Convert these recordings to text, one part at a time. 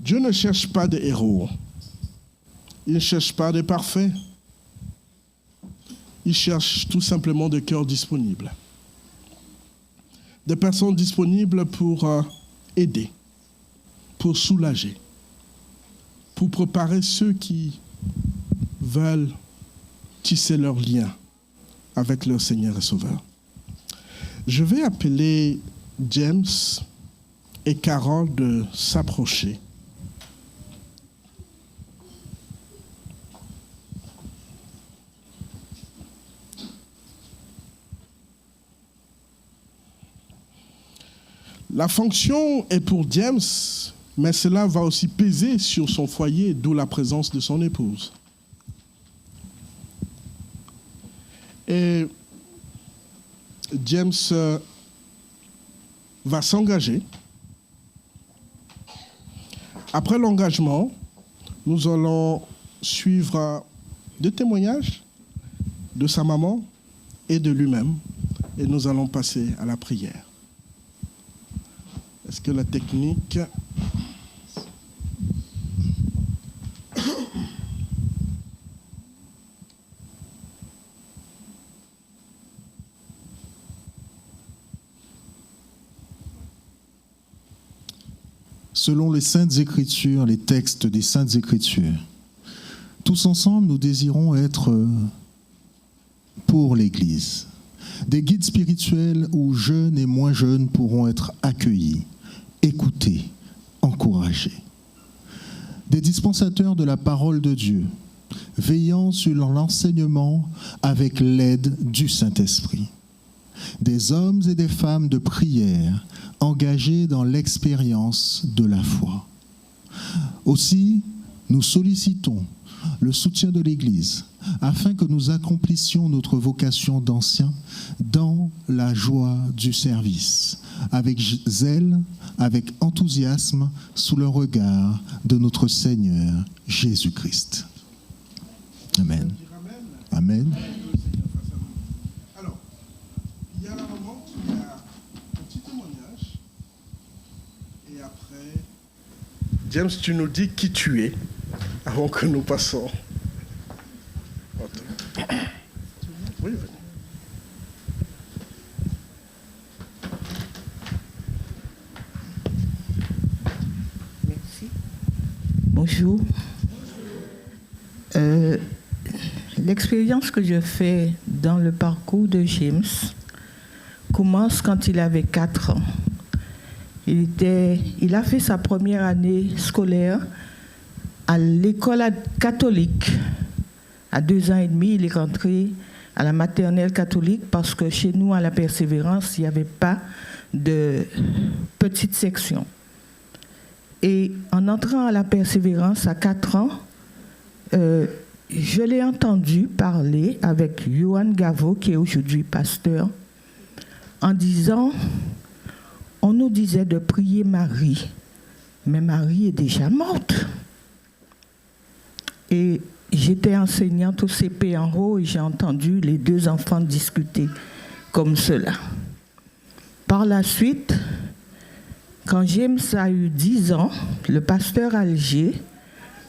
Dieu ne cherche pas des héros. Il ne cherche pas des parfaits. Il cherche tout simplement des cœurs disponibles. Des personnes disponibles pour aider, pour soulager, pour préparer ceux qui veulent tisser leur lien avec leur Seigneur et Sauveur. Je vais appeler James et Carole de s'approcher. La fonction est pour James, mais cela va aussi peser sur son foyer, d'où la présence de son épouse. Et James va s'engager. Après l'engagement, nous allons suivre des témoignages de sa maman et de lui-même, et nous allons passer à la prière. Est-ce que la technique... Selon les Saintes Écritures, les textes des Saintes Écritures, tous ensemble, nous désirons être pour l'Église. Des guides spirituels où jeunes et moins jeunes pourront être accueillis, écoutés, encouragés. Des dispensateurs de la parole de Dieu, veillant sur l'enseignement avec l'aide du Saint-Esprit. Des hommes et des femmes de prière engagés dans l'expérience de la foi. Aussi, nous sollicitons le soutien de l'Église afin que nous accomplissions notre vocation d'anciens dans la joie du service, avec zèle, avec enthousiasme, sous le regard de notre Seigneur Jésus-Christ. Amen. Amen. Alors, il y a la maman qui a un petit témoignage. Et après, James, tu nous dis qui tu es avant que nous passons. Oui, venez. Merci. Bonjour. L'expérience que je fais dans le parcours de James commence quand il avait 4 ans. Il a fait sa première année scolaire à l'école catholique. À 2 ans et demi, il est rentré à la maternelle catholique parce que chez nous, à la Persévérance, il n'y avait pas de petite section. Et en entrant à la Persévérance à 4 ans, je l'ai entendu parler avec Johan Gavo, qui est aujourd'hui pasteur, en disant, on nous disait de prier Marie, mais Marie est déjà morte. Et j'étais enseignante au CP en haut et j'ai entendu les 2 enfants discuter comme cela. Par la suite, quand James a eu 10 ans, le pasteur Alger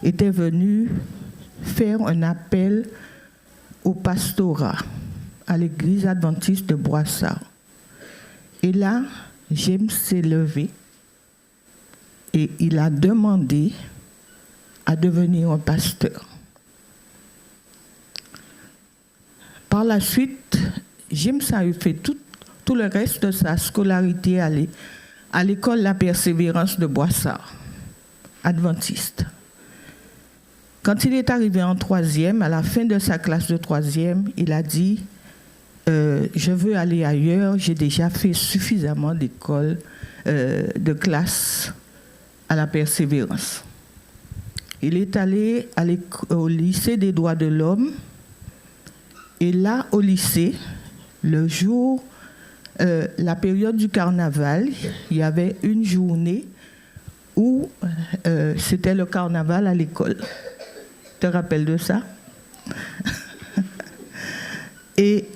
était venu faire un appel au pastorat à l'église adventiste de Broissard. Et là, James s'est levé et il a demandé à devenir un pasteur. Par la suite, James a fait tout le reste de sa scolarité à l'école La Persévérance de Broissard, adventiste. Quand il est arrivé en 3e, à la fin de sa classe de 3e, il a dit je veux aller ailleurs, j'ai déjà fait suffisamment d'écoles, de classes à La Persévérance. Il est allé au lycée des droits de l'homme. Et là, au lycée, le jour, la période du carnaval, il y avait une journée où c'était le carnaval à l'école. Tu te rappelles de ça? Et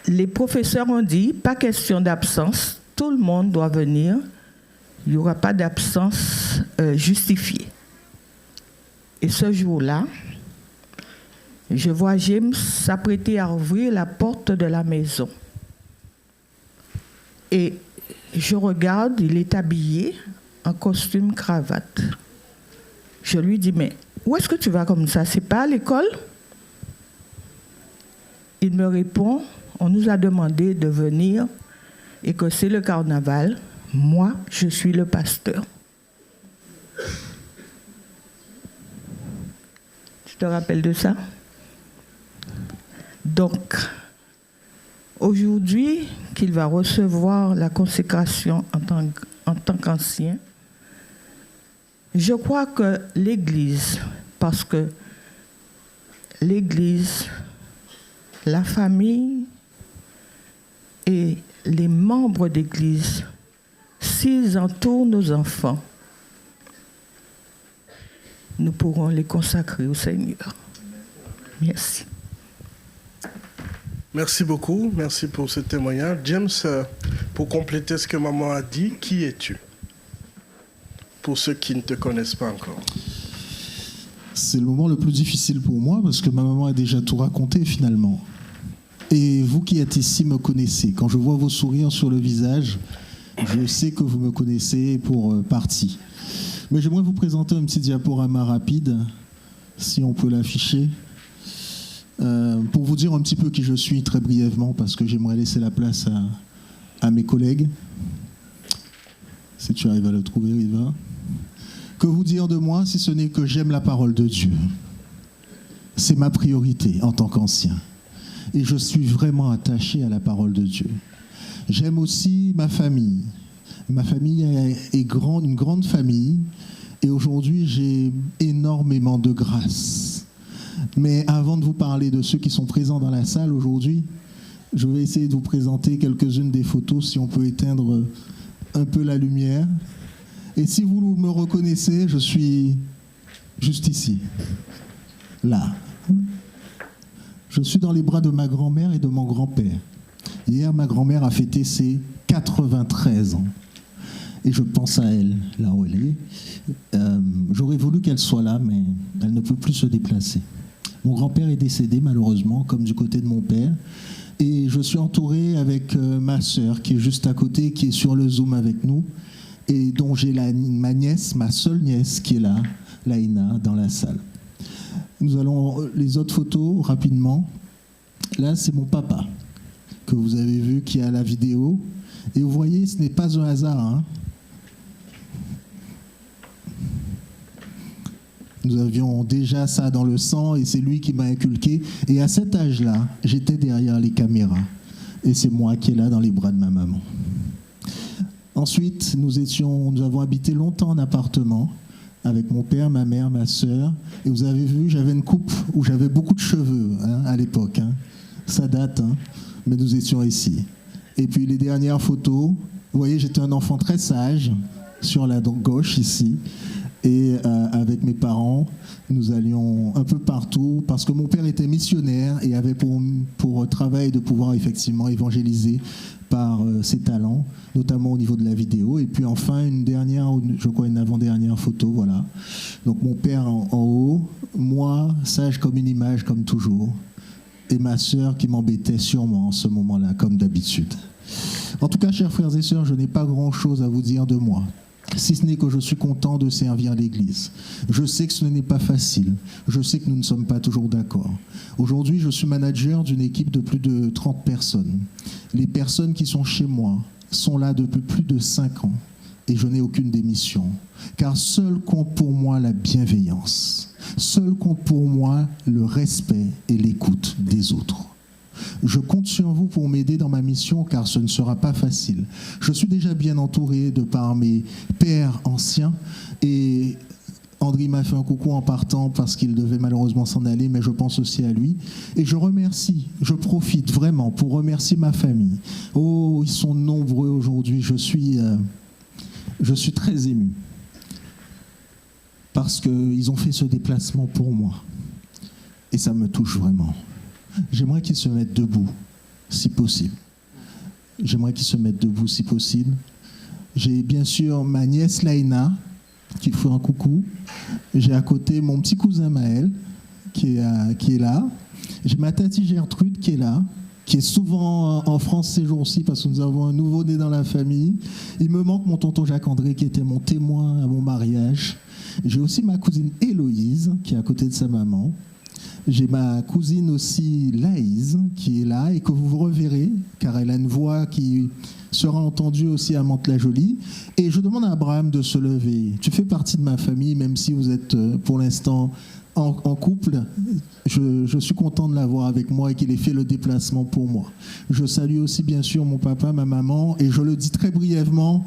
les professeurs ont dit, pas question d'absence, tout le monde doit venir il n'y aura pas d'absence justifiée. Et ce jour-là, je vois James s'apprêter à ouvrir la porte de la maison. Et je regarde, il est habillé en costume cravate. Je lui dis, mais où est-ce que tu vas comme ça? C'est pas à l'école? Il me répond, on nous a demandé de venir et que c'est le carnaval. Moi, je suis le pasteur. Tu te rappelles de ça? Donc, aujourd'hui, qu'il va recevoir la consécration en tant qu'ancien, je crois que l'Église, parce que l'Église, la famille et les membres d'Église, s'ils entourent nos enfants, nous pourrons les consacrer au Seigneur. Merci. Merci beaucoup, merci pour ce témoignage. James, pour compléter ce que maman a dit, qui es-tu? Pour ceux qui ne te connaissent pas encore. C'est le moment le plus difficile pour moi parce que ma maman a déjà tout raconté finalement. Et vous qui êtes ici me connaissez. Quand je vois vos sourires sur le visage, je sais que vous me connaissez pour partie. Mais j'aimerais vous présenter un petit diaporama rapide, si on peut l'afficher, pour vous dire un petit peu qui je suis très brièvement, parce que j'aimerais laisser la place à mes collègues. Si tu arrives à le trouver, Riva. Que vous dire de moi si ce n'est que j'aime la parole de Dieu? C'est ma priorité en tant qu'ancien. Et je suis vraiment attaché à la parole de Dieu. J'aime aussi ma famille. Ma famille est grande, une grande famille. Et aujourd'hui, j'ai énormément de grâce. Mais avant de vous parler de ceux qui sont présents dans la salle aujourd'hui, je vais essayer de vous présenter quelques-unes des photos, si on peut éteindre un peu la lumière. Et si vous me reconnaissez, je suis juste ici, là. Je suis dans les bras de ma grand-mère et de mon grand-père. Hier, ma grand-mère a fêté ses 93 ans. Et je pense à elle, là où elle est. J'aurais voulu qu'elle soit là, mais elle ne peut plus se déplacer. Mon grand-père est décédé, malheureusement, comme du côté de mon père. Et je suis entouré avec ma sœur, qui est juste à côté, qui est sur le Zoom avec nous, et dont j'ai ma nièce, ma seule nièce, qui est là, Laïna, dans la salle. Nous allons les autres photos rapidement. Là, c'est mon papa, que vous avez vu, qui est à la vidéo. Et vous voyez, ce n'est pas un hasard, hein. Nous avions déjà ça dans le sang et c'est lui qui m'a inculqué. Et à cet âge-là, j'étais derrière les caméras. Et c'est moi qui est là dans les bras de ma maman. Ensuite, nous avons habité longtemps en appartement avec mon père, ma mère, ma sœur. Et vous avez vu, j'avais une coupe où j'avais beaucoup de cheveux à l'époque. Hein. Ça date, hein, mais nous étions ici. Et puis les dernières photos, vous voyez, j'étais un enfant très sage sur la gauche ici. Et avec mes parents, nous allions un peu partout parce que mon père était missionnaire et avait pour travail de pouvoir effectivement évangéliser par ses talents, notamment au niveau de la vidéo. Et puis enfin, une avant-dernière photo, voilà. Donc mon père en haut, moi, sage comme une image, comme toujours, et ma sœur qui m'embêtait sûrement en ce moment-là, comme d'habitude. En tout cas, chers frères et sœurs, je n'ai pas grand-chose à vous dire de moi. Si ce n'est que je suis content de servir l'Église. Je sais que ce n'est pas facile. Je sais que nous ne sommes pas toujours d'accord. Aujourd'hui, je suis manager d'une équipe de plus de 30 personnes. Les personnes qui sont chez moi sont là depuis plus de 5 ans et je n'ai aucune démission. Car seul compte pour moi la bienveillance. Seul compte pour moi le respect et l'écoute des autres. Je compte sur vous pour m'aider dans ma mission car ce ne sera pas facile. Je suis déjà bien entouré de par mes pères anciens et André m'a fait un coucou en partant parce qu'il devait malheureusement s'en aller, mais je pense aussi à lui. Et je profite vraiment pour remercier ma famille. Oh, ils sont nombreux aujourd'hui, je suis très ému parce qu'ils ont fait ce déplacement pour moi et ça me touche vraiment. J'aimerais qu'ils se mettent debout, si possible. J'aimerais qu'ils se mettent debout, si possible. J'ai bien sûr ma nièce Laïna, qui fait un coucou. J'ai à côté mon petit cousin Maël, qui est là. J'ai ma tati Gertrude qui est là, qui est souvent en France ces jours-ci parce que nous avons un nouveau-né dans la famille. Il me manque mon tonton Jacques-André qui était mon témoin à mon mariage. J'ai aussi ma cousine Héloïse qui est à côté de sa maman. J'ai ma cousine aussi Laïse qui est là et que vous reverrez car elle a une voix qui sera entendue aussi à Mantes-la-Jolie. Et je demande à Abraham de se lever. Tu fais partie de ma famille même si vous êtes pour l'instant en couple. Je suis content de l'avoir avec moi et qu'il ait fait le déplacement pour moi. Je salue aussi bien sûr mon papa, ma maman et je le dis très brièvement.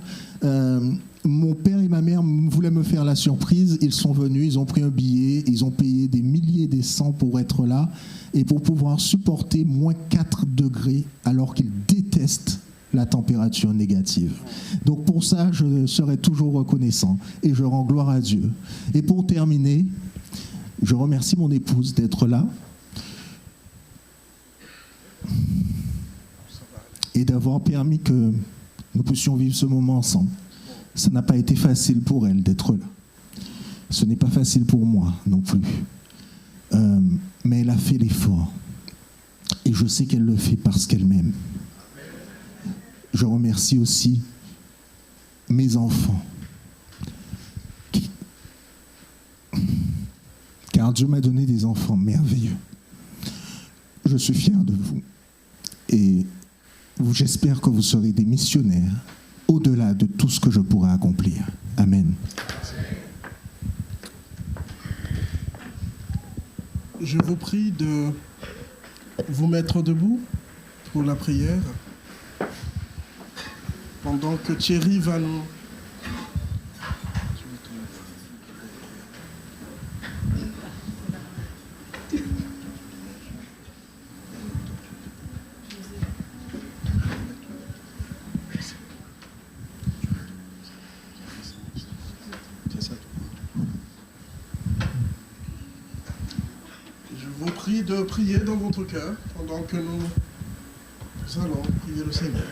Mon père et ma mère voulaient me faire la surprise. Ils sont venus, ils ont pris un billet, ils ont payé des milliers, des cents pour être là et pour pouvoir supporter moins 4 degrés alors qu'ils détestent la température négative. Donc pour ça, je serai toujours reconnaissant et je rends gloire à Dieu. Et pour terminer, je remercie mon épouse d'être là et d'avoir permis que nous puissions vivre ce moment ensemble. Ça n'a pas été facile pour elle d'être là. Ce n'est pas facile pour moi non plus. Mais elle a fait l'effort. Et je sais qu'elle le fait parce qu'elle m'aime. Je remercie aussi mes enfants. Car Dieu m'a donné des enfants merveilleux. Je suis fier de vous. Et j'espère que vous serez des missionnaires au-delà de tout ce que je pourrai accomplir. Amen. Je vous prie de vous mettre debout pour la prière. Pendant que Thierry va nous... Je vous prie de prier dans votre cœur pendant que nous allons prier le Seigneur.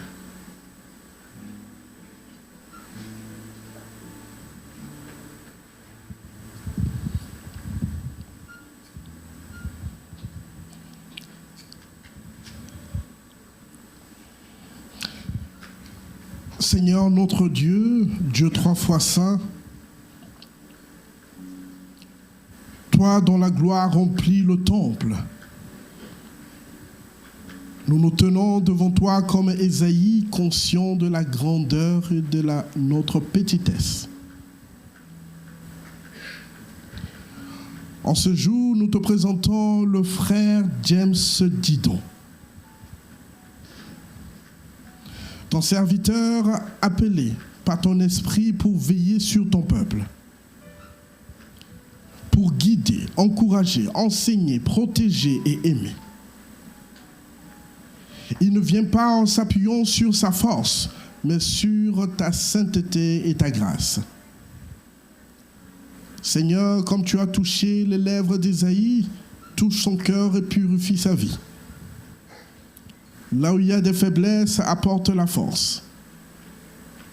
Seigneur notre Dieu, Dieu 3 fois saint, toi dont la gloire remplit le temple, nous nous tenons devant toi comme Ésaïe, conscients de la grandeur et de notre petitesse. En ce jour, nous te présentons le frère James Didon. Ton serviteur appelé par ton esprit pour veiller sur ton peuple, pour guider, encourager, enseigner, protéger et aimer. Il ne vient pas en s'appuyant sur sa force, mais sur ta sainteté et ta grâce. Seigneur, comme tu as touché les lèvres d'Ésaïe, touche son cœur et purifie sa vie. Là où il y a des faiblesses, apporte la force.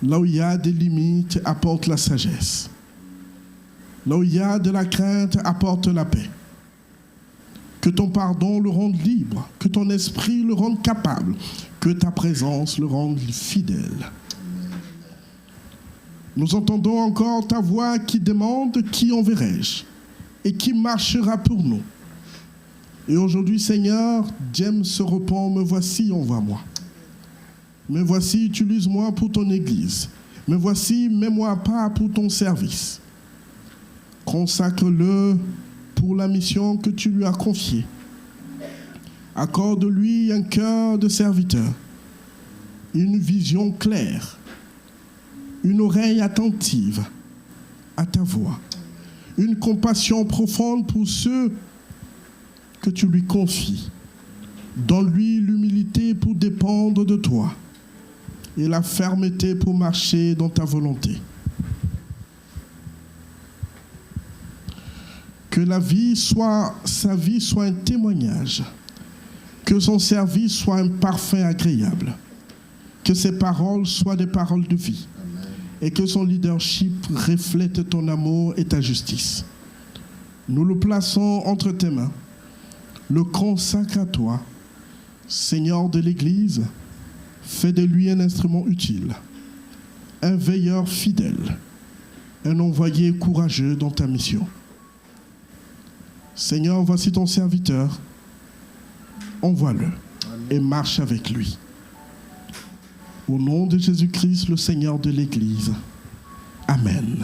Là où il y a des limites, apporte la sagesse. Là où il y a de la crainte, apporte la paix. Que ton pardon le rende libre, que ton esprit le rende capable, que ta présence le rende fidèle. Nous entendons encore ta voix qui demande « Qui enverrai-je » et qui marchera pour nous. Et aujourd'hui, Seigneur, James se repent, me voici, envoie-moi. Me voici, utilise-moi pour ton Église. Me voici, mets-moi à part pour ton service. Consacre-le pour la mission que tu lui as confiée. Accorde-lui un cœur de serviteur, une vision claire, une oreille attentive à ta voix, une compassion profonde pour ceux que tu lui confies. Donne-lui l'humilité pour dépendre de toi et la fermeté pour marcher dans ta volonté. Que sa vie soit un témoignage, que son service soit un parfum agréable, que ses paroles soient des paroles de vie, et que son leadership reflète ton amour et ta justice. Nous le plaçons entre tes mains, le consacre à toi, Seigneur de l'Église, fais de lui un instrument utile, un veilleur fidèle, un envoyé courageux dans ta mission. Seigneur, voici ton serviteur, envoie-le et marche avec lui. Au nom de Jésus-Christ, le Seigneur de l'Église. Amen.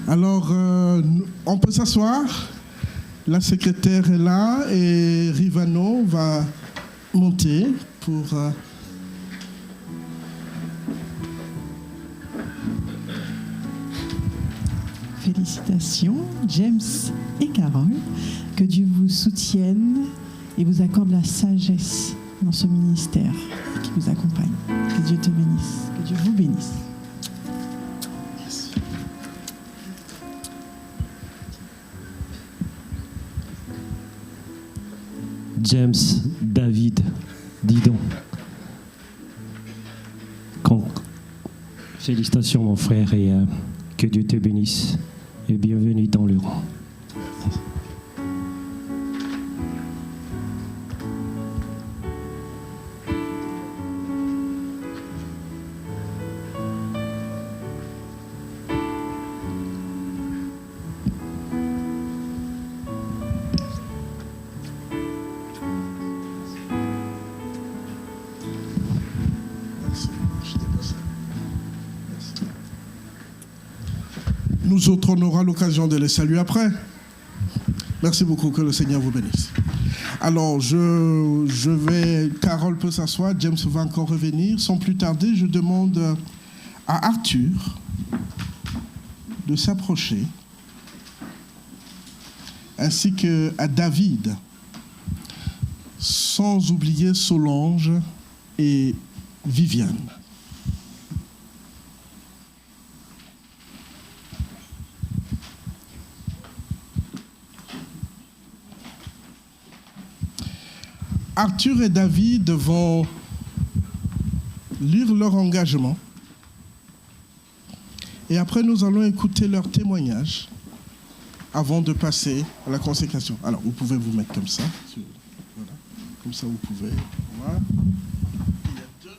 Alors, on peut s'asseoir. La secrétaire est là et Rivano va monter pour... Félicitations, James et Carole. Que Dieu vous soutienne et vous accorde la sagesse dans ce ministère qui vous accompagne. Que Dieu te bénisse, que Dieu vous bénisse. James David Didon. Félicitations mon frère et que Dieu te bénisse et bienvenue dans le rang. Nous autres, on aura l'occasion de les saluer après. Merci beaucoup, que le Seigneur vous bénisse. Alors, je vais... Carole peut s'asseoir, James va encore revenir. Sans plus tarder, je demande à Arthur de s'approcher, ainsi qu'à David, sans oublier Solange et Viviane. Arthur et David vont lire leur engagement et après nous allons écouter leur témoignage avant de passer à la consécration. Alors vous pouvez vous mettre comme ça. Voilà. Comme ça vous pouvez. Voilà. Il y a deux.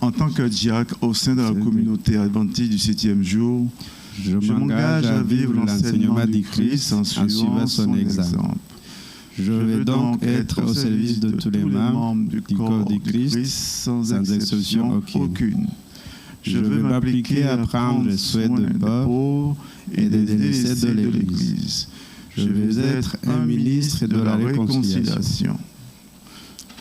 En tant que diacre au sein de la communauté adventiste du 7e jour, je m'engage à vivre l'enseignement du Christ en suivant son exemple. Je vais donc être au service de tous les membres du corps du Christ sans exception aucune. Je veux m'appliquer à prendre soin des pauvres et des délaissés de l'Église. Je veux être un ministre de la réconciliation.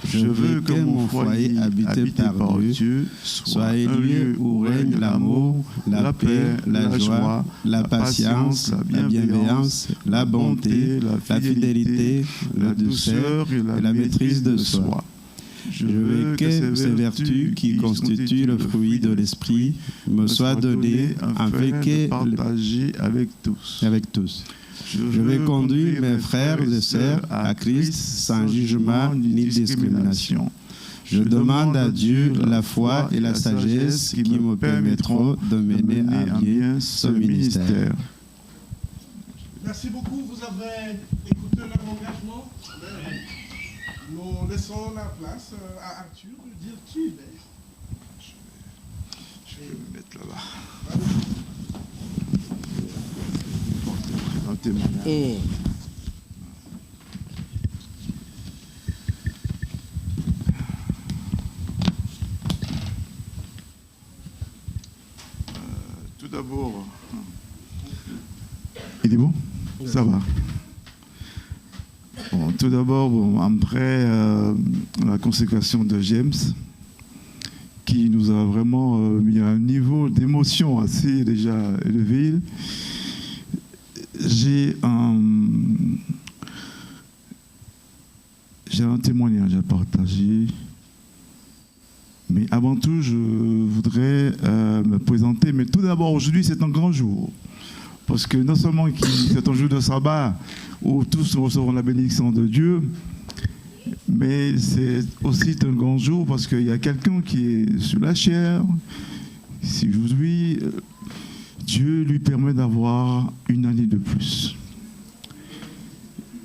Je veux que mon foyer habité par Dieu soit un lieu où règne l'amour, la paix, la joie, la patience, la bienveillance, la bonté, la fidélité, la douceur et la maîtrise de soi. Je veux que ces vertus qui constituent le fruit de l'esprit me soient données afin que partager avec tous. Je vais conduire mes frères et sœurs à Christ sans jugement ni discrimination. Je demande à Dieu la foi et la sagesse qui me permettront de mener à bien ce ministère. Merci beaucoup, vous avez écouté leur engagement. Nous laissons la place à Arthur de dire qui il est. Je vais me mettre là-bas. Tout d'abord, il est bon? Ça va. Bon, tout d'abord, après la consécration de James, qui nous a vraiment mis à un niveau d'émotion assez déjà élevé, j'ai J'ai un témoignage à partager. Mais avant tout, je voudrais me présenter. Mais tout d'abord, aujourd'hui, c'est un grand jour. Parce que non seulement c'est un jour de sabbat où tous recevront la bénédiction de Dieu, mais c'est aussi un grand jour parce qu'il y a quelqu'un qui est sur la chair. Si aujourd'hui, Dieu lui permet d'avoir une année de plus.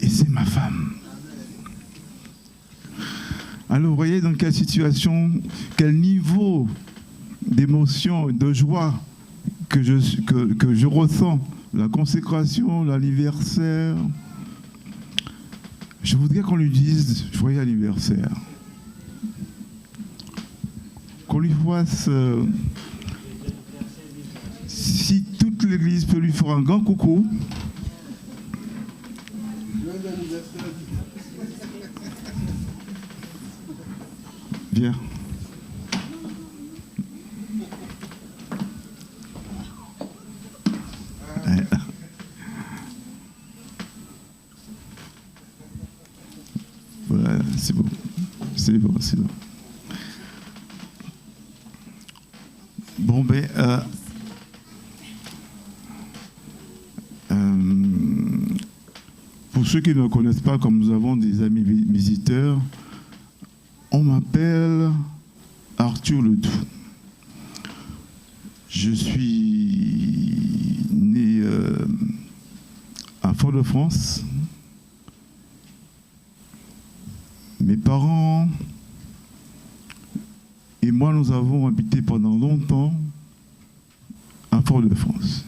Et c'est ma femme. Alors, vous voyez dans quelle situation, quel niveau d'émotion, de joie que je ressens, la consécration, l'anniversaire. Je voudrais qu'on lui dise joyeux anniversaire. Qu'on lui fasse, si toute l'église peut lui faire un grand coucou. Viens. Voilà, c'est bon. C'est bon, c'est bon. Bon, ben, pour ceux qui ne me connaissent pas, comme nous avons des amis visiteurs, on m'appelle Arthur Ledoux. Je suis né à Fort-de-France. Mes parents et moi, nous avons habité pendant longtemps à Fort-de-France.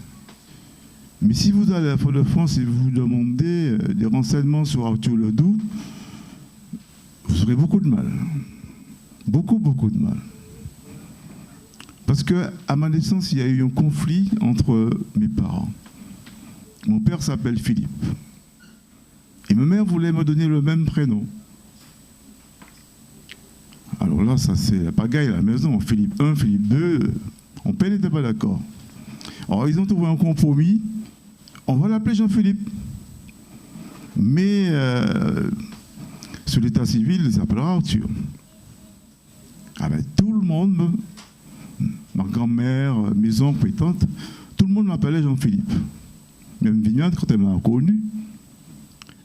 Mais si vous allez à Fort-de-France et vous demandez des renseignements sur Arthur Ledoux, vous aurez beaucoup de mal. Beaucoup, beaucoup de mal. Parce qu'à ma naissance, il y a eu un conflit entre mes parents. Mon père s'appelle Philippe. Et ma mère voulait me donner le même prénom. Alors là, ça c'est la pagaille à la maison. Philippe 1, Philippe 2, mon père n'était pas d'accord. Alors ils ont trouvé un compromis. On va l'appeler Jean-Philippe. Mais sur l'état civil, il s'appellera Arthur. Ah ben, tout le monde, ma grand-mère, mes oncles et tantes, tout le monde m'appelait Jean-Philippe. Même Vignette, quand elle m'a connu.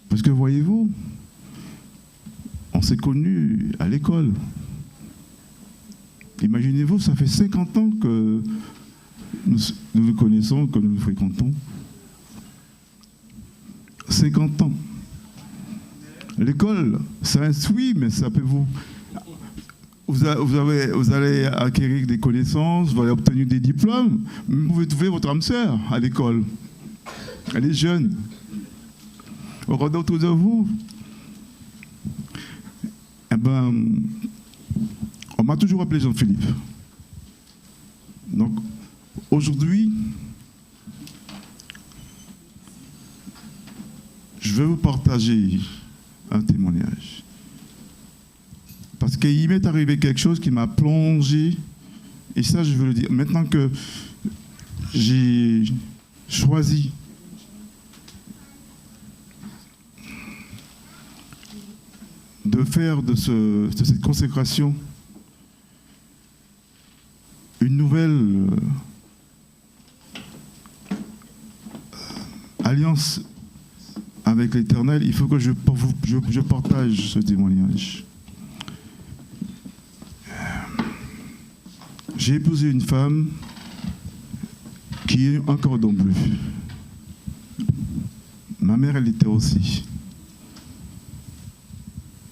Parce que voyez-vous, on s'est connus à l'école. Imaginez-vous, ça fait 50 ans que nous nous connaissons, que nous nous fréquentons. 50 ans. L'école, ça instruit, mais ça peut vous allez acquérir des connaissances, vous allez obtenir des diplômes, mais vous pouvez trouver votre âme sœur à l'école. Elle est jeune. Regardez autour de vous. Eh ben, on m'a toujours appelé Jean-Philippe. Donc, aujourd'hui, je vais vous partager un témoignage. Parce qu'il m'est arrivé quelque chose qui m'a plongé, et ça je veux le dire, maintenant que j'ai choisi de faire de cette consécration une nouvelle alliance avec l'Éternel, il faut que je partage ce témoignage. J'ai épousé une femme qui est un cordon bleu. Ma mère, elle était aussi.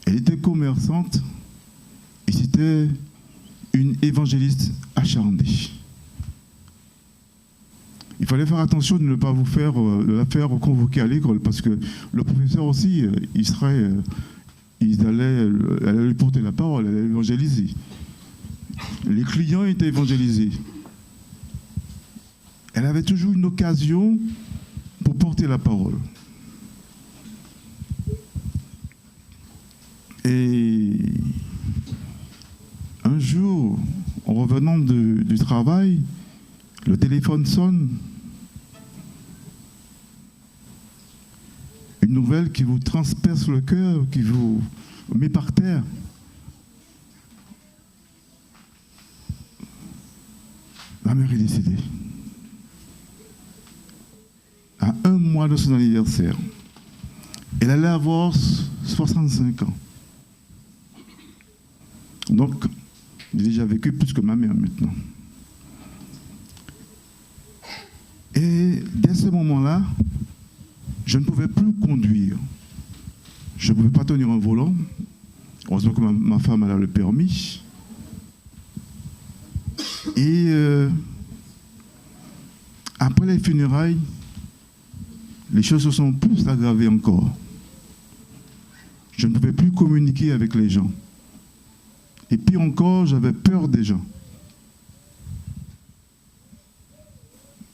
Elle était commerçante et c'était une évangéliste acharnée. Il fallait faire attention de ne pas la faire convoquer à l'école parce que le professeur aussi, il allait lui porter la parole, elle allait évangéliser. Les clients étaient évangélisés. Elle avait toujours une occasion pour porter la parole. Et un jour, en revenant du travail, le téléphone sonne. Une nouvelle qui vous transperce le cœur, qui vous met par terre. Ma mère est décédée. À 1 mois de son anniversaire. Elle allait avoir 65 ans. Donc, j'ai déjà vécu plus que ma mère maintenant. Et dès ce moment-là, je ne pouvais plus conduire. Je ne pouvais pas tenir un volant. Heureusement que ma femme a le permis. Et après les funérailles, les choses se sont plus aggravées encore. Je ne pouvais plus communiquer avec les gens. Et puis encore, j'avais peur des gens.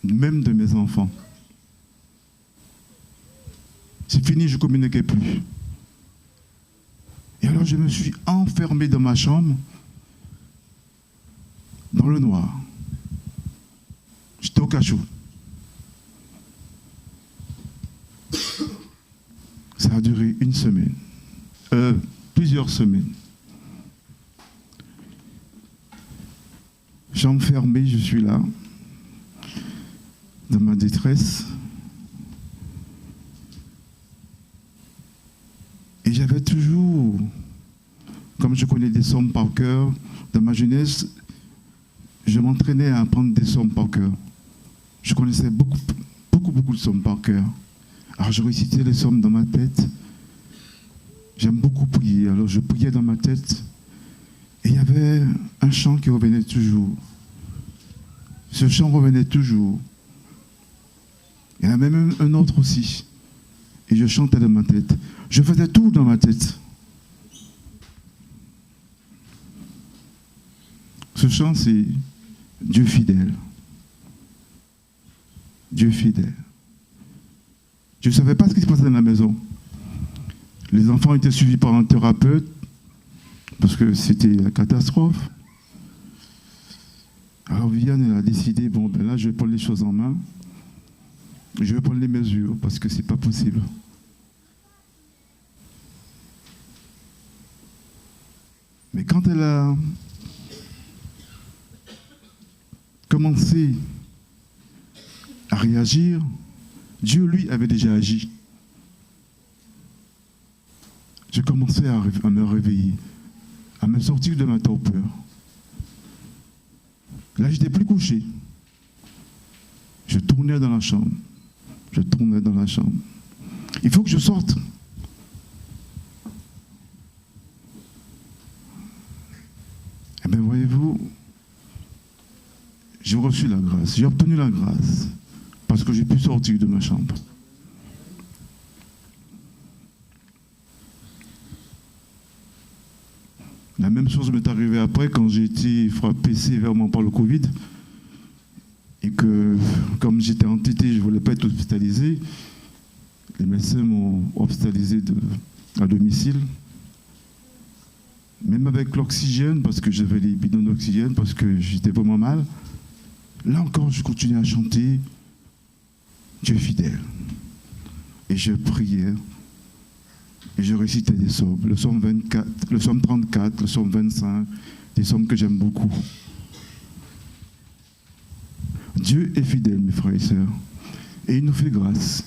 Même de mes enfants. C'est fini, je ne communiquais plus. Et alors je me suis enfermé dans ma chambre, dans le noir. J'étais au cachot. Ça a duré 1 semaine. Plusieurs semaines. Chambre fermée, je suis là, dans ma détresse. Et j'avais toujours, comme je connais des psaumes par cœur, dans ma jeunesse, je m'entraînais à apprendre des psaumes par cœur. Je connaissais beaucoup de psaumes par cœur. Alors je récitais les psaumes dans ma tête. J'aime beaucoup prier, alors je priais dans ma tête. Et il y avait un chant qui revenait toujours. Ce chant revenait toujours. Il y en a même un autre aussi. Et je chantais dans ma tête. Je faisais tout dans ma tête. Ce chant, c'est Dieu fidèle. Dieu fidèle. Je ne savais pas ce qui se passait dans la maison. Les enfants étaient suivis par un thérapeute parce que c'était la catastrophe. Alors Viviane, elle a décidé, bon, ben là, je vais prendre les choses en main. Je vais prendre les mesures parce que ce n'est pas possible. Mais quand elle a commencé à réagir, Dieu, lui, avait déjà agi. J'ai commencé à me réveiller, à me sortir de ma torpeur. Là, je n'étais plus couché. Je tournais dans la chambre. Je tournais dans la chambre. Il faut que je sorte. Eh bien, voyez-vous, j'ai reçu la grâce. J'ai obtenu la grâce parce que j'ai pu sortir de ma chambre. La même chose m'est arrivée après quand j'ai été frappé sévèrement par le Covid et que, comme j'étais entêté, je ne voulais pas être hospitalisé. Les médecins m'ont hospitalisé à domicile. Même avec l'oxygène, parce que j'avais les bidons d'oxygène, parce que j'étais vraiment mal. Là encore, je continuais à chanter Dieu fidèle. Et je priais. Et je récitais des psaumes, le psaume 24, le psaume 34, le psaume 25, des psaumes que j'aime beaucoup. Dieu est fidèle, mes frères et sœurs, et il nous fait grâce.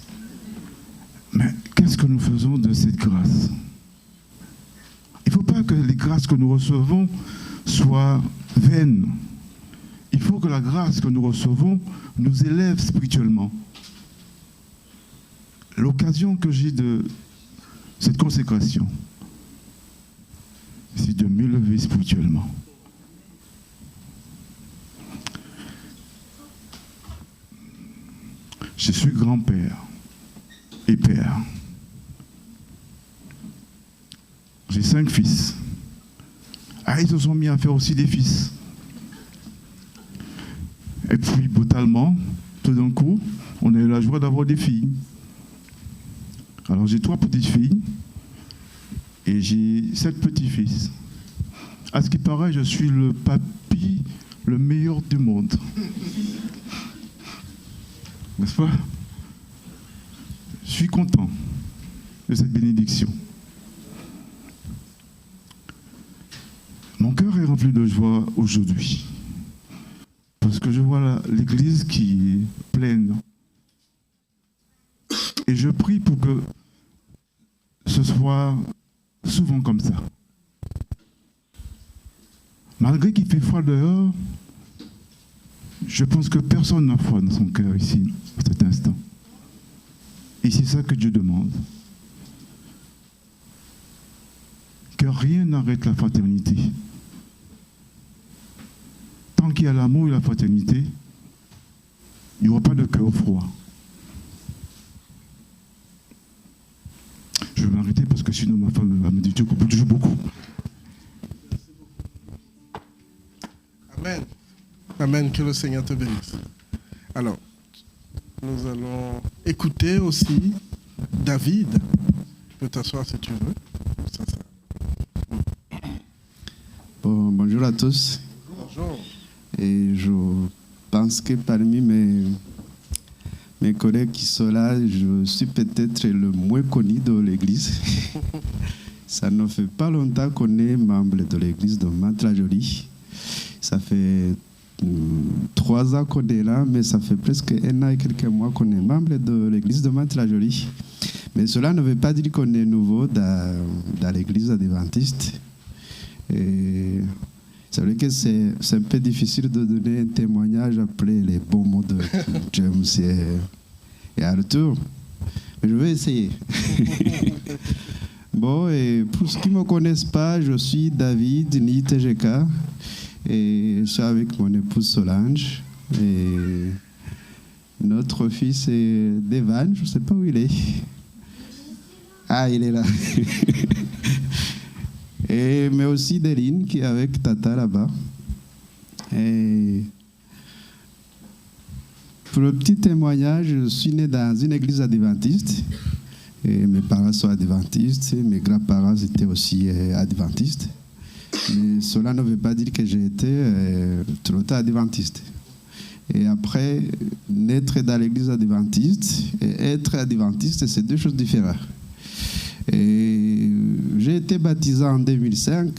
Mais qu'est-ce que nous faisons de cette grâce? Il ne faut pas que les grâces que nous recevons soient vaines. Il faut que la grâce que nous recevons nous élève spirituellement. L'occasion que j'ai de cette consécration, c'est de m'élever spirituellement. Je suis grand-père et père. J'ai 5 fils. Ils se sont mis à faire aussi des fils. Et puis, brutalement, tout d'un coup, on a eu la joie d'avoir des filles. Alors j'ai 3 petites filles et j'ai 7 petits-fils. À ce qui paraît, je suis le papy le meilleur du monde. N'est-ce pas? Je suis content de cette bénédiction. est rempli de joie aujourd'hui. Parce que je vois l'église qui est pleine. Et je prie pour que ce soit souvent comme ça. Malgré qu'il fait froid dehors, je pense que personne n'a froid dans son cœur ici, à cet instant. Et c'est ça que Dieu demande. Que rien n'arrête la fraternité. Tant qu'il y a l'amour et la fraternité, il n'y aura pas de cœur froid. Je vais m'arrêter parce que sinon ma femme va me dire que je toujours beaucoup. Amen. Amen, que le Seigneur te bénisse. Alors, nous allons écouter aussi David. Tu peux t'asseoir si tu veux. Bon, bonjour à tous. Bonjour. Et je pense que parmi mes collègues qui sont là, je suis peut-être le moins connu de l'église. Ça ne fait pas longtemps qu'on est membre de l'église de Mantes-la-Jolie. Ça fait 3 ans qu'on est là, mais ça fait presque 1 an et quelques mois qu'on est membre de l'église de Mantes-la-Jolie. Mais cela ne veut pas dire qu'on est nouveau dans l'église adventiste. Et c'est vrai que c'est un peu difficile de donner un témoignage après les bons mots de James et Arthur. Mais je vais essayer. Bon, et pour ceux qui ne me connaissent pas, je suis David, ni TGK. Et je suis avec mon épouse Solange. Et notre fils est Devan, je ne sais pas où il est. Ah, il est là. Mais aussi Deline qui est avec Tata là-bas. Et pour le petit témoignage, je suis né dans une église adventiste. Et mes parents sont adventistes, mes grands-parents étaient aussi adventistes. Mais cela ne veut pas dire que j'ai été tout le temps adventiste. Et après, naître dans l'église adventiste et être adventiste, c'est 2 choses différentes. Et j'ai été baptisé en 2005,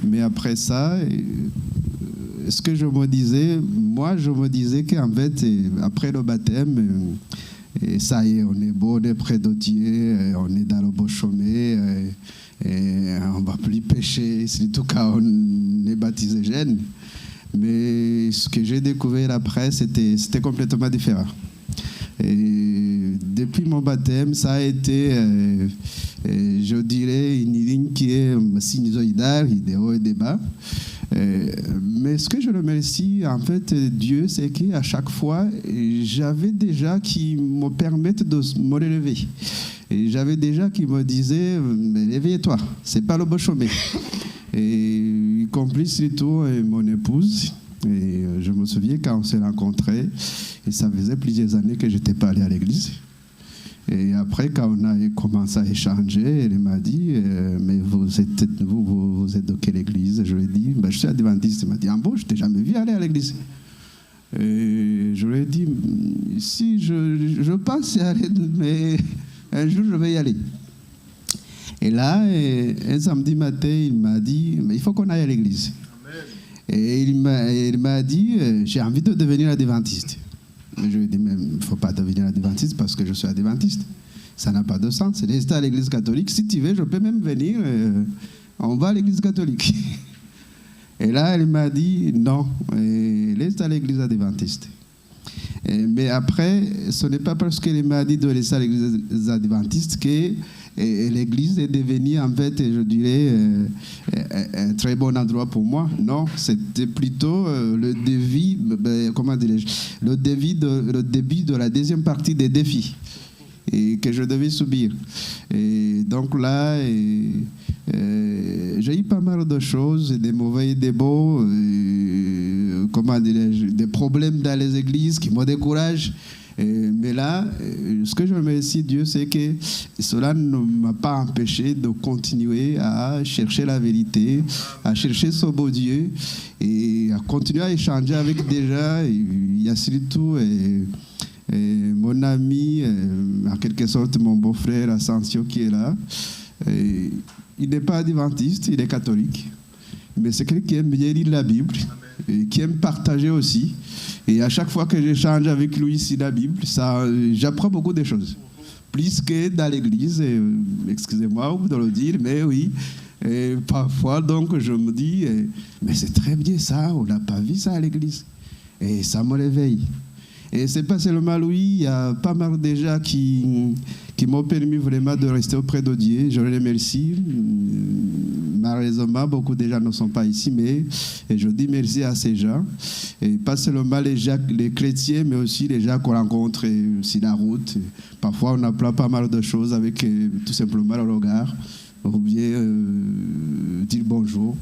mais après ça, ce que je me disais, moi je me disais qu'en fait, après le baptême, ça y est, on est beau, on est près de Dieu, on est dans le beau chemin, et on ne va plus pécher, surtout quand on est baptisé jeune. Mais ce que j'ai découvert après, c'était complètement différent. Et depuis mon baptême, ça a été, je dirais, une ligne qui est sinusoïdale, des hauts et des bas. Mais ce que je remercie, en fait, Dieu, c'est qu'à chaque fois, j'avais déjà qui me permettent de me relever. Et j'avais déjà qui me disaient, réveille-toi, c'est pas le beau chemin. Et y compris surtout mon épouse. Et je me souviens quand on s'est rencontrés, et ça faisait plusieurs années que je n'étais pas allé à l'église. Et après, quand on a commencé à échanger, elle m'a dit, mais vous êtes de quelle église? Je lui ai dit, je suis adventiste. Elle m'a dit, ah bon, je ne t'ai jamais vu aller à l'église. Et je lui ai dit, si je pense y aller, mais un jour je vais y aller. Et là, un samedi matin, il m'a dit, mais il faut qu'on aille à l'église. Et il m'a dit, j'ai envie de devenir adventiste. Mais je lui ai dit, mais il ne faut pas devenir adventiste parce que je suis adventiste. Ça n'a pas de sens. C'est rester à l'église catholique. Si tu veux, je peux même venir. On va à l'église catholique. Et là, elle m'a dit, non, reste à l'église adventiste. Mais après, ce n'est pas parce qu'elle m'a dit de rester à l'église adventiste que l'église est devenue, en fait, je dirais, un très bon endroit pour moi. Non, c'était plutôt le début de la deuxième partie des défis que je devais subir. Et donc là, j'ai eu pas mal de choses, des mauvais et des beaux, des problèmes dans les églises qui me découragent. Mais là, ce que je remercie Dieu, c'est que cela ne m'a pas empêché de continuer à chercher la vérité, à chercher ce beau Dieu et à continuer à échanger avec déjà. Il y a surtout mon ami, en quelque sorte mon beau-frère Asensio qui est là. Il n'est pas adventiste, il est catholique. mais c'est quelqu'un qui aime bien lire la Bible, et qui aime partager aussi. Et à chaque fois que j'échange avec lui ici la Bible, j'apprends beaucoup de choses. Plus que dans l'église, excusez-moi de le dire, mais oui. Et parfois, donc, je me dis, mais c'est très bien ça, on n'a pas vu ça à l'église. Et ça me réveille. Et c'est pas seulement lui, il y a pas mal déjà qui m'ont permis vraiment de rester auprès de Dieu. Je les remercie. Malheureusement, beaucoup de gens ne sont pas ici, mais je dis merci à ces gens. Et pas seulement les chrétiens, mais aussi les gens qu'on rencontre sur la route. Parfois, on apprend pas mal de choses avec tout simplement le regard, ou bien dire bonjour.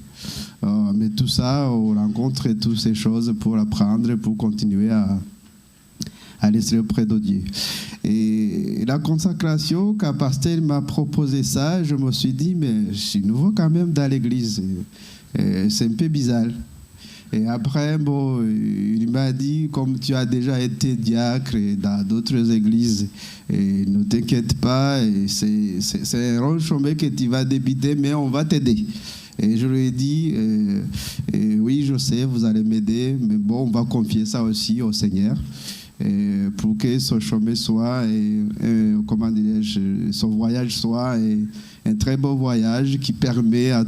Mais tout ça, on rencontre toutes ces choses pour apprendre, pour continuer à laisser auprès de Dieu. Et la consacration, quand pasteur m'a proposé ça, je me suis dit, mais je suis nouveau quand même dans l'église. C'est un peu bizarre. Et après, il m'a dit, comme tu as déjà été diacre dans d'autres églises, ne t'inquiète pas, c'est un long chemin que tu vas débuter, mais on va t'aider. Et je lui ai dit, oui, je sais, vous allez m'aider, mais bon, on va confier ça aussi au Seigneur. Pour que son chemin soit, comment dirais-je, son voyage soit un très beau voyage qui permet à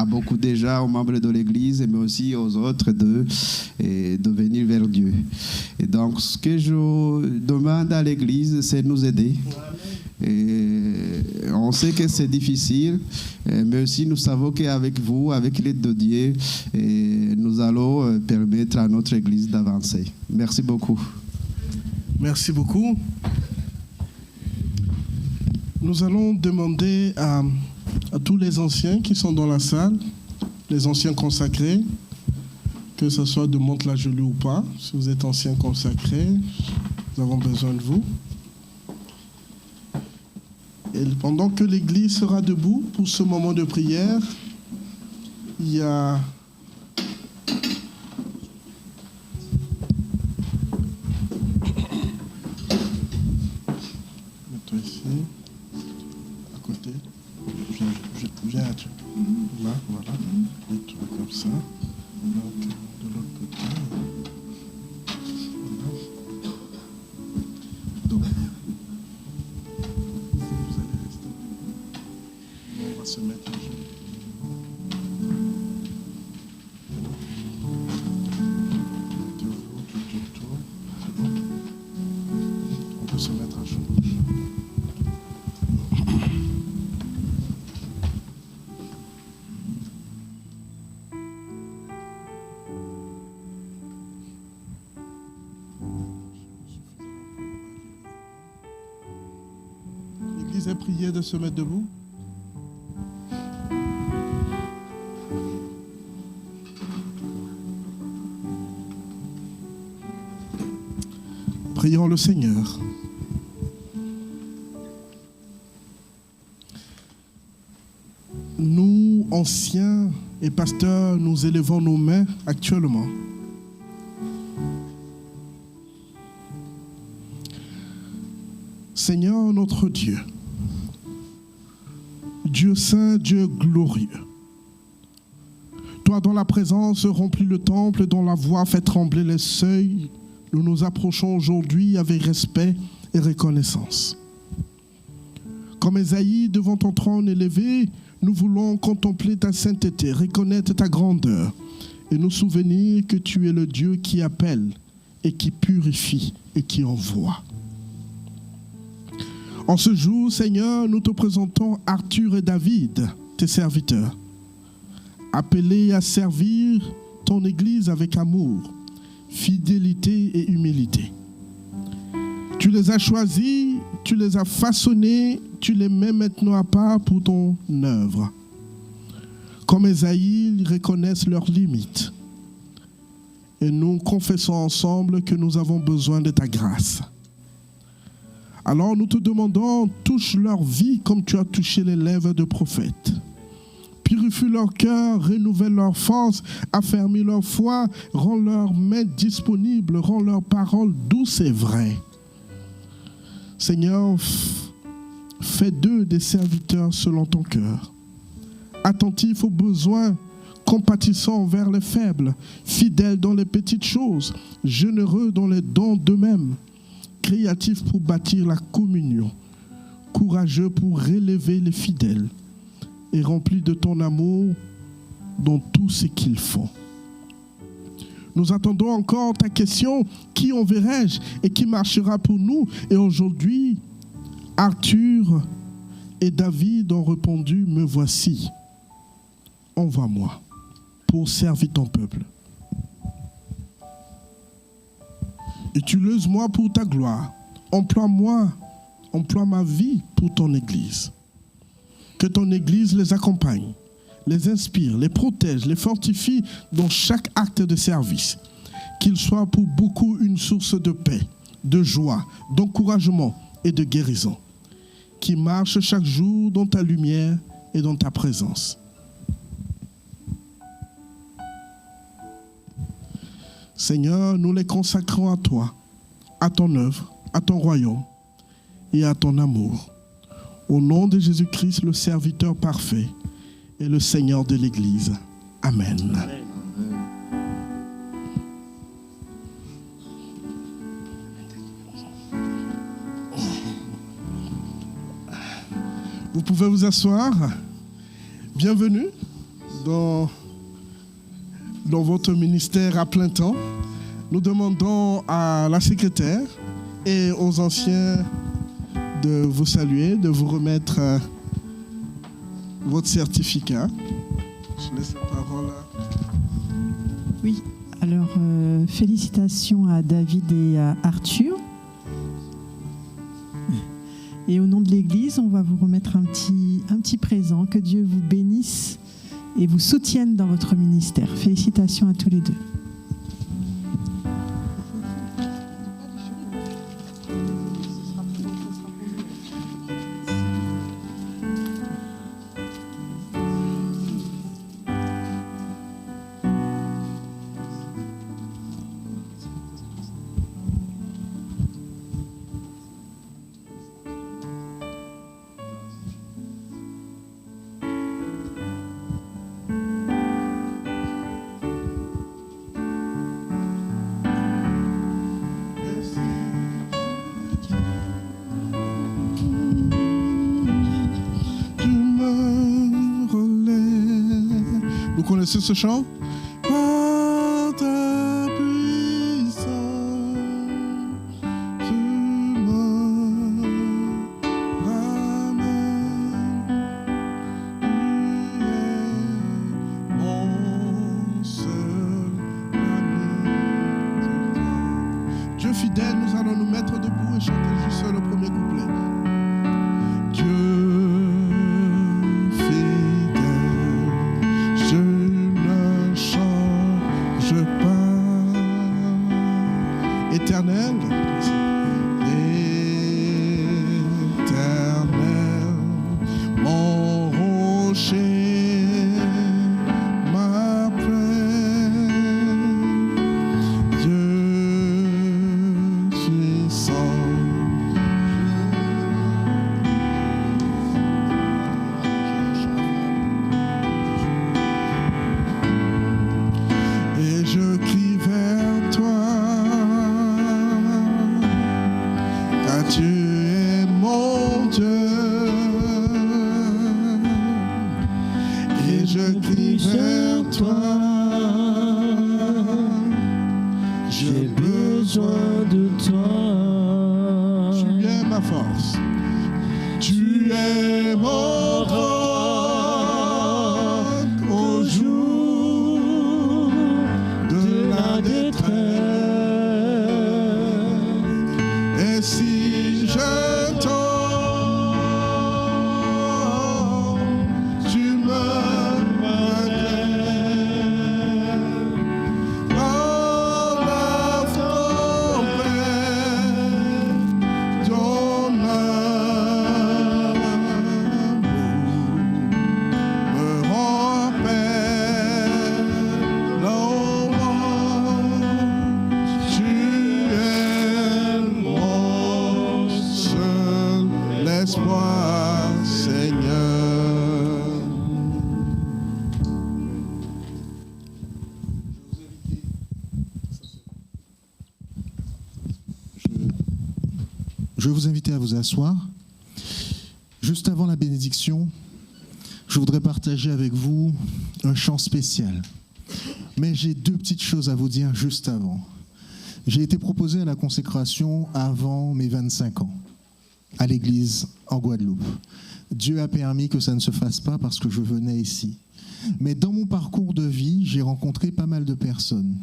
beaucoup de gens, aux membres de l'Église, mais aussi aux autres de venir vers Dieu. Et donc, ce que je demande à l'Église, c'est de nous aider. Et on sait que c'est difficile, mais aussi nous savons qu'avec vous, avec l'aide de Dieu, nous allons permettre à notre Église d'avancer. Merci beaucoup. Merci beaucoup. Nous allons demander à tous les anciens qui sont dans la salle, les anciens consacrés, que ce soit de Mantes-la-Jolie ou pas, si vous êtes anciens consacrés, nous avons besoin de vous. Et pendant que l'Église sera debout pour ce moment de prière, il y a mets-toi ici, à côté. Viens à toi. Là, voilà. Mets-toi comme ça. Donc, de l'autre côté. Voilà. Donc, vous allez rester. On va se mettre à genoux. Tout autour. C'est bon. On peut se mettre à genoux. L'Église a prié de se mettre debout. Prions le Seigneur. Nous, anciens et pasteurs, nous élevons nos mains actuellement. Seigneur notre Dieu, Dieu saint, Dieu glorieux, toi dont la présence remplit le temple, dont la voix fait trembler les seuils, nous nous approchons aujourd'hui avec respect et reconnaissance. Comme Ésaïe devant ton trône élevé, nous voulons contempler ta sainteté, reconnaître ta grandeur et nous souvenir que tu es le Dieu qui appelle et qui purifie et qui envoie. En ce jour, Seigneur, nous te présentons Arthur et David, tes serviteurs, appelés à servir ton Église avec amour, fidélité et humilité. Tu les as choisis, tu les as façonnés, tu les mets maintenant à part pour ton œuvre. Comme Ésaïe, ils reconnaissent leurs limites. Et nous confessons ensemble que nous avons besoin de ta grâce. Alors nous te demandons, touche leur vie comme tu as touché les lèvres de prophètes. Purifie leur cœur, renouvelle leur force, affermis leur foi, rends leurs mains disponibles, rends leurs paroles douces et vraies. Seigneur, fais d'eux des serviteurs selon ton cœur. Attentifs aux besoins compatissant envers les faibles, fidèle dans les petites choses, généreux dans les dons d'eux-mêmes, créatif pour bâtir la communion, courageux pour relever les fidèles et rempli de ton amour dans tout ce qu'ils font. Nous attendons encore ta question, qui enverrai-je et qui marchera pour nous? Et aujourd'hui, Arthur et David ont répondu, me voici, envoie-moi pour servir ton peuple. Utilise-moi pour ta gloire, emploie ma vie pour ton Église. Que ton Église les accompagne, les inspire, les protège, les fortifie dans chaque acte de service. Qu'il soit pour beaucoup une source de paix, de joie, d'encouragement et de guérison. Qui marche chaque jour dans ta lumière et dans ta présence. Seigneur, nous les consacrons à toi, à ton œuvre, à ton royaume et à ton amour. Au nom de Jésus-Christ, le serviteur parfait et le Seigneur de l'Église. Amen. Amen. Vous pouvez vous asseoir. Bienvenue dans votre ministère à plein temps. Nous demandons à la secrétaire et aux anciens de vous saluer, de vous remettre votre certificat. Je laisse la parole à... Oui, alors félicitations à David et à Arthur. Et au nom de l'Église, on va vous remettre un petit présent. Que Dieu vous bénisse et vous soutienne dans votre ministère. Félicitations à tous les deux. Vous connaissez ce chant? Par ta puissance, tu me ramènes. Tu es mon seul ami. Dieu fidèle, nous allons nous mettre debout et chanter juste le premier couplet. Dieu éternel, mon rocher, ma paix, Dieu puissant. Et je crie vers toi. Tu es mon Dieu, et je crie vers toi. J'ai besoin de toi. Tu es ma force. Tu es mon roc au jour de la détresse. Et si je tombe, tu me relèves. Dans la tempête, ton amour Je vais vous inviter à vous asseoir. Juste avant la bénédiction, je voudrais partager avec vous un chant spécial. Mais j'ai 2 petites choses à vous dire juste avant. J'ai été proposé à la consécration avant mes 25 ans, à l'église en Guadeloupe. Dieu a permis que ça ne se fasse pas parce que je venais ici. Mais dans mon parcours de vie, j'ai rencontré pas mal de personnes.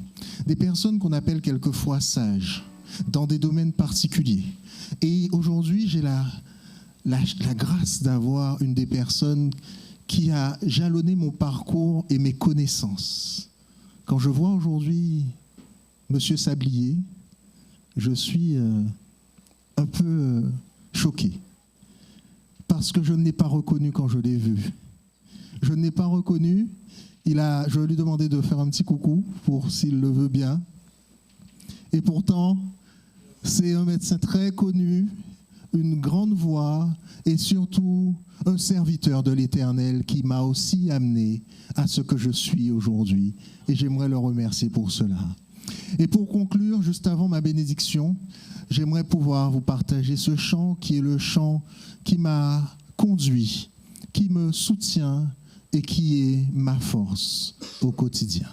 Des personnes qu'on appelle quelquefois sages, dans des domaines particuliers. Et aujourd'hui, j'ai la grâce d'avoir une des personnes qui a jalonné mon parcours et mes connaissances. Quand je vois aujourd'hui Monsieur Sablier, je suis un peu choqué. Parce que je ne l'ai pas reconnu quand je l'ai vu. Je ne l'ai pas reconnu. Je lui ai demandé de faire un petit coucou pour s'il le veut bien. Et pourtant, c'est un médecin très connu, une grande voix et surtout un serviteur de l'Éternel qui m'a aussi amené à ce que je suis aujourd'hui. Et j'aimerais le remercier pour cela. Et pour conclure, juste avant ma bénédiction, j'aimerais pouvoir vous partager ce chant qui est le chant qui m'a conduit, qui me soutient et qui est ma force au quotidien.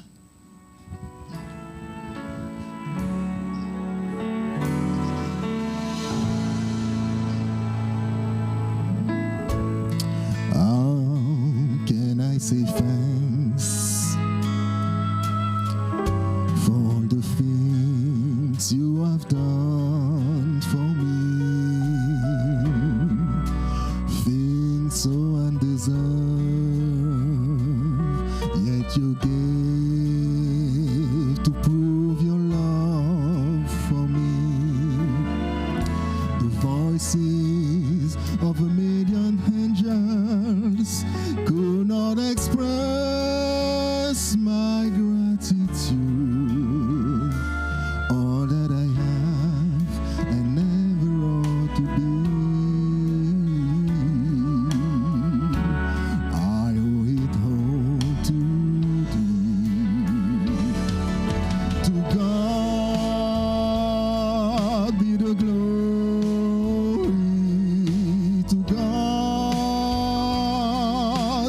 How can I say thanks for the things you have done for me? Things so undeserved, yet you gave to prove your love for me. The voices of a million angels could not express my gratitude. All that I have and never ought to be, I owe it all to thee. To God be the glory. To God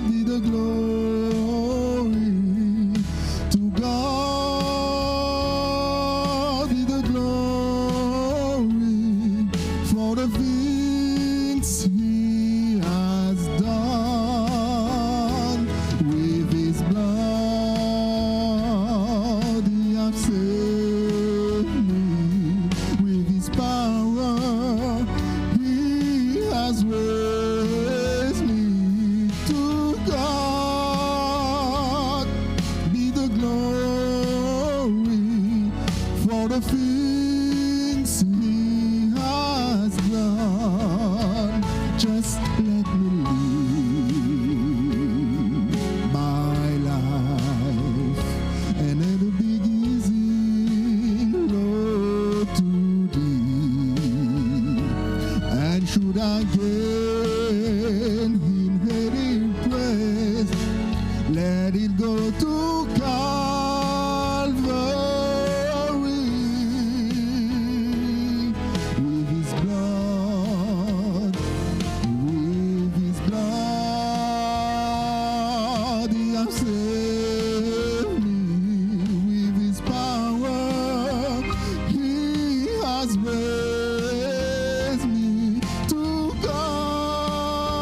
be the glory. To God be the glory for the things He has done. With His blood He has saved me. With His power He has raised me. To God be the glory for the things He has done. Just let me live my life and let it be easy, Lord, to thee. And should I gain inherit praise, let it go to Calvary. With His blood, He has saved me. With His power, He has raised me. To God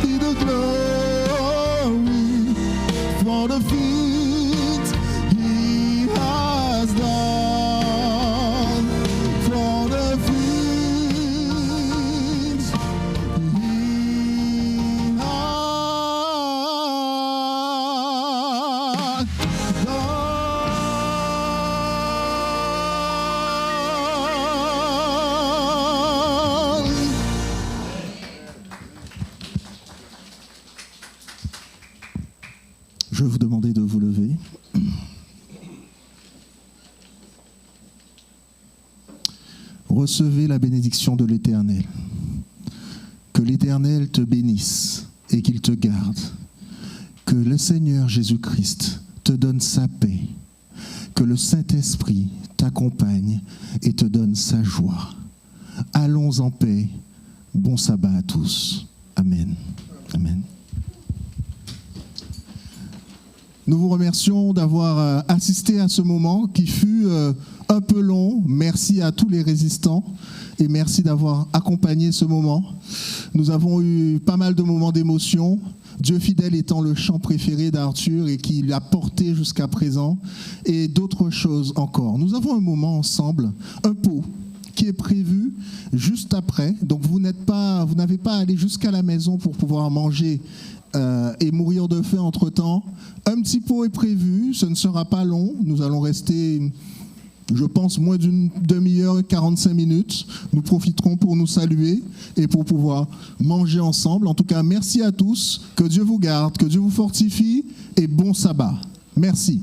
be the glory for the things He has done. For the things He has done. Je vais vous demander de vous lever. Recevez la bénédiction de l'Éternel. Que l'Éternel te bénisse et qu'il te garde. Que le Seigneur Jésus-Christ te donne sa paix. Que le Saint-Esprit t'accompagne et te donne sa joie. Allons en paix. Bon sabbat à tous. Amen. Amen. Nous vous remercions d'avoir assisté à ce moment qui fut un peu long. Merci à tous les résistants et merci d'avoir accompagné ce moment. Nous avons eu pas mal de moments d'émotion. Dieu fidèle étant le chant préféré d'Arthur et qui l'a porté jusqu'à présent, et d'autres choses encore. Nous avons un moment ensemble, un pot qui est prévu juste après. Donc vous n'avez pas à aller jusqu'à la maison pour pouvoir manger et mourir de faim entre-temps. Un petit pot est prévu, ce ne sera pas long. Nous allons rester, je pense, moins d'une demi-heure, 45 minutes. Nous profiterons pour nous saluer et pour pouvoir manger ensemble. En tout cas, merci à tous. Que Dieu vous garde, que Dieu vous fortifie et bon sabbat. Merci.